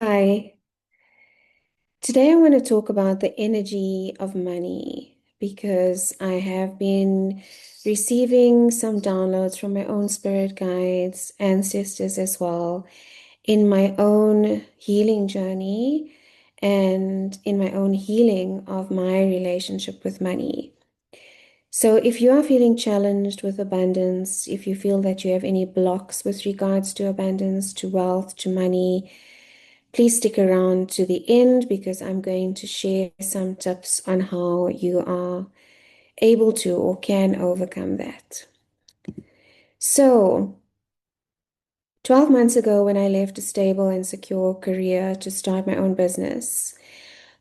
Hi, today I want to talk about the energy of money because I have been receiving some downloads from my own spirit guides, ancestors as well, in my own healing journey and in my own healing of my relationship with money. So, if you are feeling challenged with abundance, if you feel that you have any blocks with regards to abundance, to wealth, to money, please stick around to the end because I'm going to share some tips on how you are able to or can overcome that. So, 12 months ago, when I left a stable and secure career to start my own business,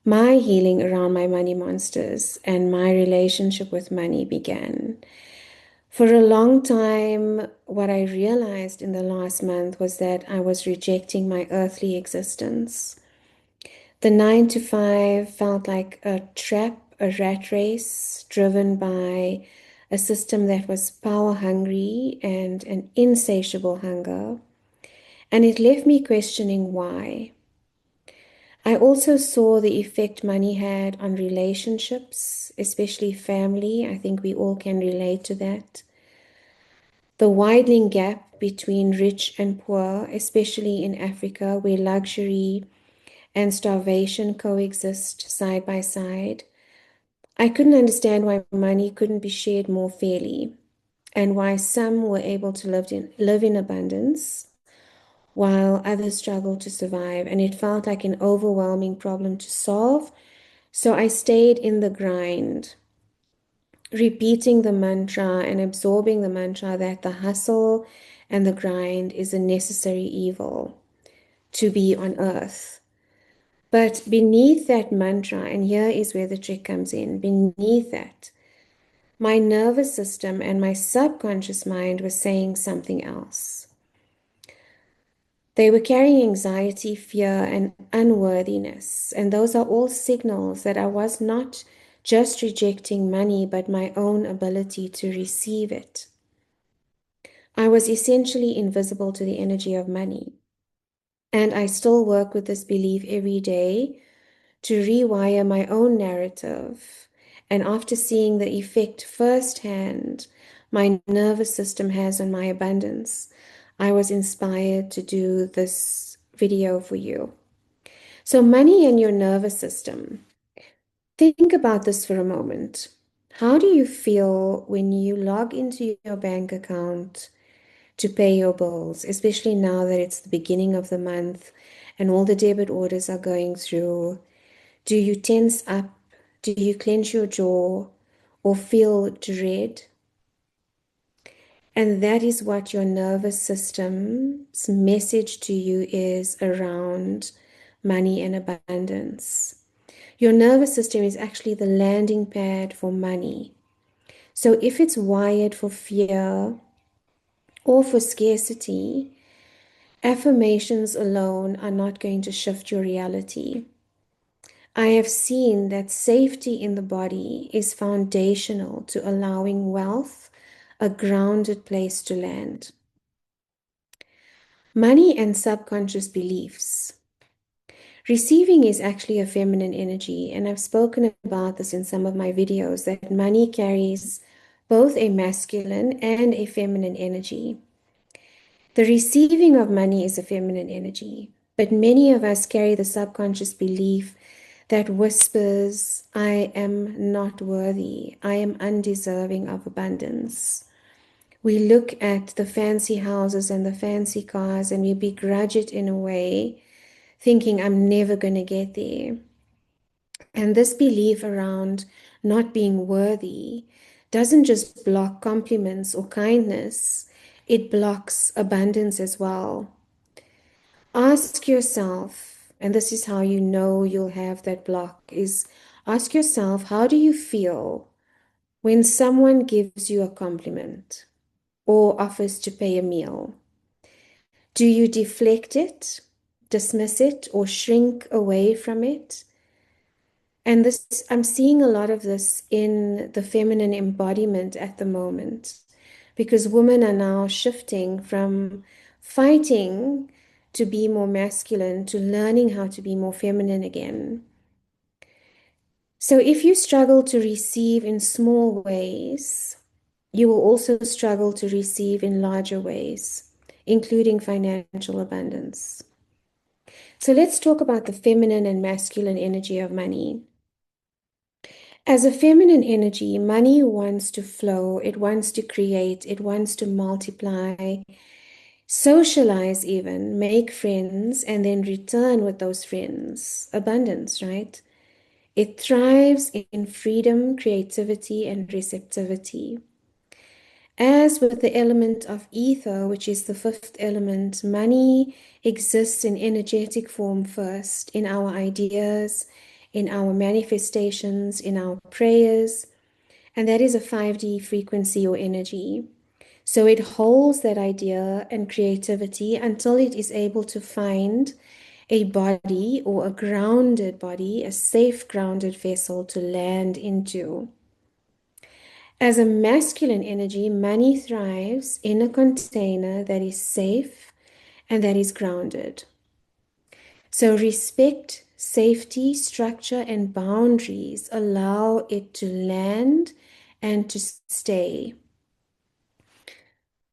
my healing around my money monsters and my relationship with money began. For a long time, what I realized in the last month was that I was rejecting my earthly existence. The 9 to 5 felt like a trap, a rat race driven by a system that was power hungry and an insatiable hunger. And it left me questioning why. I also saw the effect money had on relationships, especially family. I think we all can relate to that. The widening gap between rich and poor, especially in Africa, where luxury and starvation coexist side by side. I couldn't understand why money couldn't be shared more fairly and why some were able to live in abundance while others struggled to survive. And it felt like an overwhelming problem to solve. So I stayed in the grind, repeating the mantra and absorbing the mantra that the hustle and the grind is a necessary evil to be on earth. But beneath that mantra, and here is where the trick comes in, beneath that, my nervous system and my subconscious mind were saying something else. They were carrying anxiety, fear, and unworthiness. And those are all signals that I was not just rejecting money, but my own ability to receive it. I was essentially invisible to the energy of money. And I still work with this belief every day to rewire my own narrative. And after seeing the effect firsthand my nervous system has on my abundance, I was inspired to do this video for you. So, money and your nervous system. Think about this for a moment. How do you feel when you log into your bank account to pay your bills, especially now that it's the beginning of the month and all the debit orders are going through? Do you tense up? Do you clench your jaw or feel dread? And that is what your nervous system's message to you is around money and abundance. Your nervous system is actually the landing pad for money. So if it's wired for fear or for scarcity, affirmations alone are not going to shift your reality. I have seen that safety in the body is foundational to allowing wealth a grounded place to land. Money and subconscious beliefs. Receiving is actually a feminine energy, and I've spoken about this in some of my videos that money carries both a masculine and a feminine energy. The receiving of money is a feminine energy, but many of us carry the subconscious belief that whispers, I am not worthy, I am undeserving of abundance. We look at the fancy houses and the fancy cars and we begrudge it in a way, thinking, I'm never going to get there. And this belief around not being worthy doesn't just block compliments or kindness, it blocks abundance as well. Ask yourself, and this is how you know you'll have that block, is ask yourself, how do you feel when someone gives you a compliment or offers to pay a meal? Do you deflect it, dismiss it, or shrink away from it? And this, I'm seeing a lot of this in the feminine embodiment at the moment, because women are now shifting from fighting to be more masculine to learning how to be more feminine again. So if you struggle to receive in small ways, you will also struggle to receive in larger ways, including financial abundance. So let's talk about the feminine and masculine energy of money. As a feminine energy, money wants to flow, it wants to create, it wants to multiply, socialize even, make friends, and then return with those friends. Abundance, right? It thrives in freedom, creativity, and receptivity. As with the element of ether, which is the fifth element, money exists in energetic form first, in our ideas, in our manifestations, in our prayers, and that is a 5D frequency or energy. So it holds that idea and creativity until it is able to find a body or a grounded body, a safe grounded vessel to land into. As a masculine energy, money thrives in a container that is safe and that is grounded. So respect, safety, structure, and boundaries allow it to land and to stay.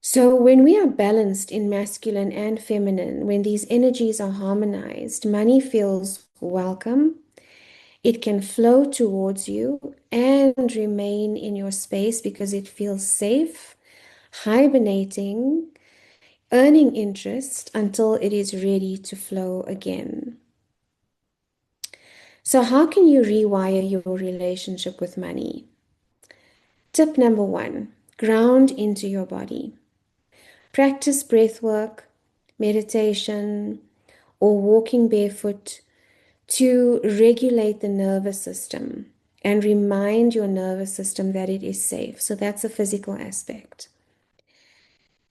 So when we are balanced in masculine and feminine, when these energies are harmonized, money feels welcome. It can flow towards you and remain in your space because it feels safe, hibernating, earning interest until it is ready to flow again. So, how can you rewire your relationship with money? Tip number one, ground into your body. Practice breath work, meditation, or walking barefoot to regulate the nervous system and remind your nervous system that it is safe. So that's a physical aspect.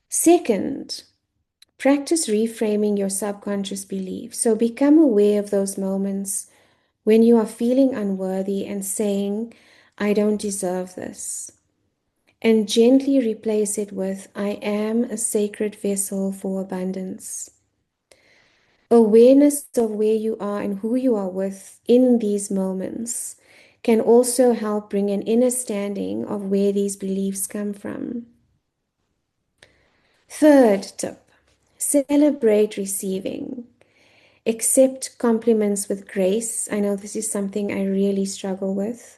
Second, practice reframing your subconscious belief. So become aware of those moments when you are feeling unworthy and saying, I don't deserve this. And gently replace it with, I am a sacred vessel for abundance. Awareness of where you are and who you are with in these moments can also help bring an understanding of where these beliefs come from. Third tip, celebrate receiving. Accept compliments with grace. I know this is something I really struggle with.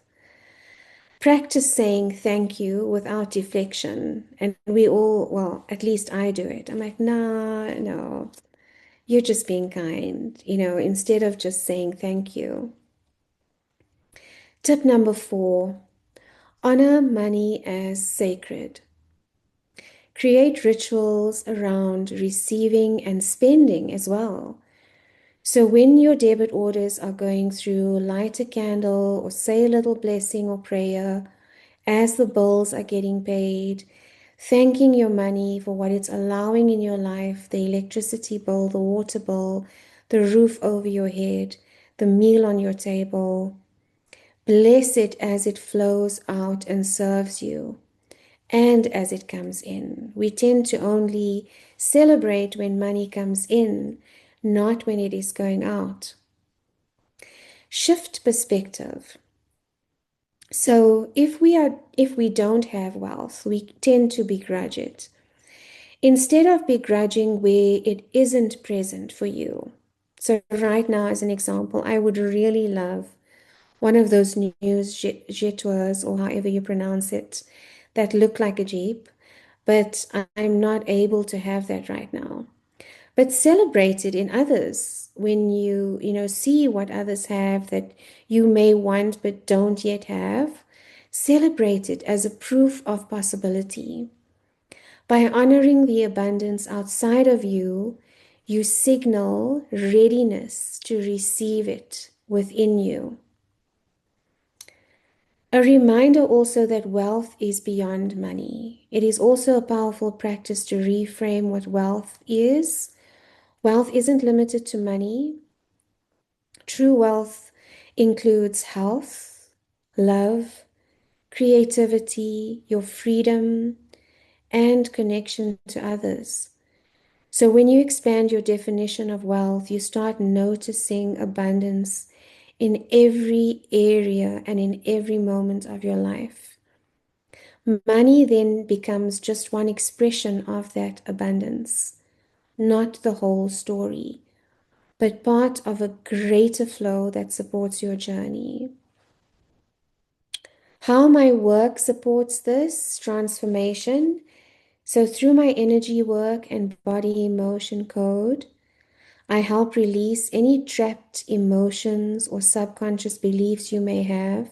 Practice saying thank you without deflection. And we all, well, at least I do it. I'm like, nah, no, you're just being kind, instead of just saying thank you. Tip number 4, honor money as sacred. Create rituals around receiving and spending as well. So when your debit orders are going through, light a candle or say a little blessing or prayer as the bills are getting paid, thanking your money for what it's allowing in your life, the electricity bill, the water bill, the roof over your head, the meal on your table. Bless it as it flows out and serves you, and as it comes in. We tend to only celebrate when money comes in, not when it is going out. Shift perspective. So if we don't have wealth, we tend to begrudge it. Instead of begrudging where it isn't present for you. So right now, as an example, I would really love one of those news jetours, or however you pronounce it, that look like a Jeep, but I'm not able to have that right now. But celebrate it in others when you see what others have that you may want but don't yet have. Celebrate it as a proof of possibility. By honoring the abundance outside of you, you signal readiness to receive it within you. A reminder also that wealth is beyond money. It is also a powerful practice to reframe what wealth is. Wealth isn't limited to money. True wealth includes health, love, creativity, your freedom, and connection to others. So when you expand your definition of wealth, you start noticing abundance in every area and in every moment of your life. Money then becomes just one expression of that abundance, not the whole story, but part of a greater flow that supports your journey. How my work supports this transformation. So, through my energy work and body emotion code, I help release any trapped emotions or subconscious beliefs you may have,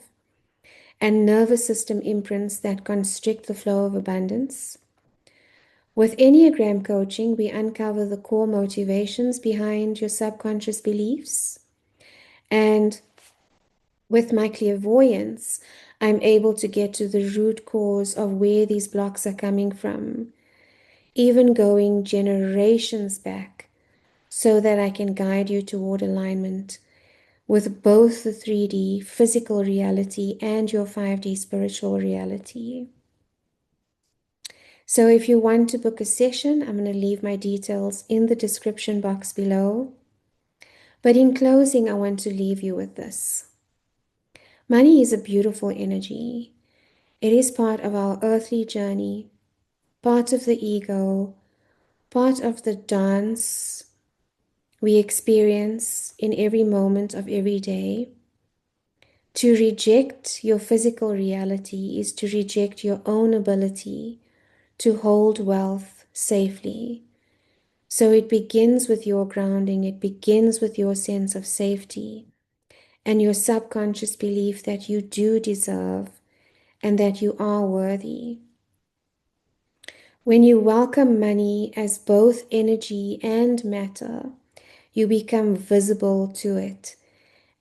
and nervous system imprints that constrict the flow of abundance. With Enneagram coaching, we uncover the core motivations behind your subconscious beliefs. And with my clairvoyance, I'm able to get to the root cause of where these blocks are coming from, even going generations back, so that I can guide you toward alignment with both the 3D physical reality and your 5D spiritual reality. So if you want to book a session, I'm going to leave my details in the description box below. But in closing, I want to leave you with this. Money is a beautiful energy. It is part of our earthly journey, part of the ego, part of the dance we experience in every moment of every day. To reject your physical reality is to reject your own ability to hold wealth safely. So it begins with your grounding, it begins with your sense of safety and your subconscious belief that you do deserve and that you are worthy. When you welcome money as both energy and matter, you become visible to it,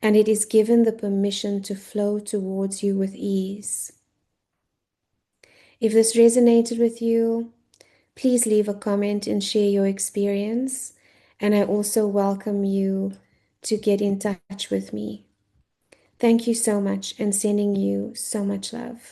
and it is given the permission to flow towards you with ease. If this resonated with you, please leave a comment and share your experience. And I also welcome you to get in touch with me. Thank you so much, and sending you so much love.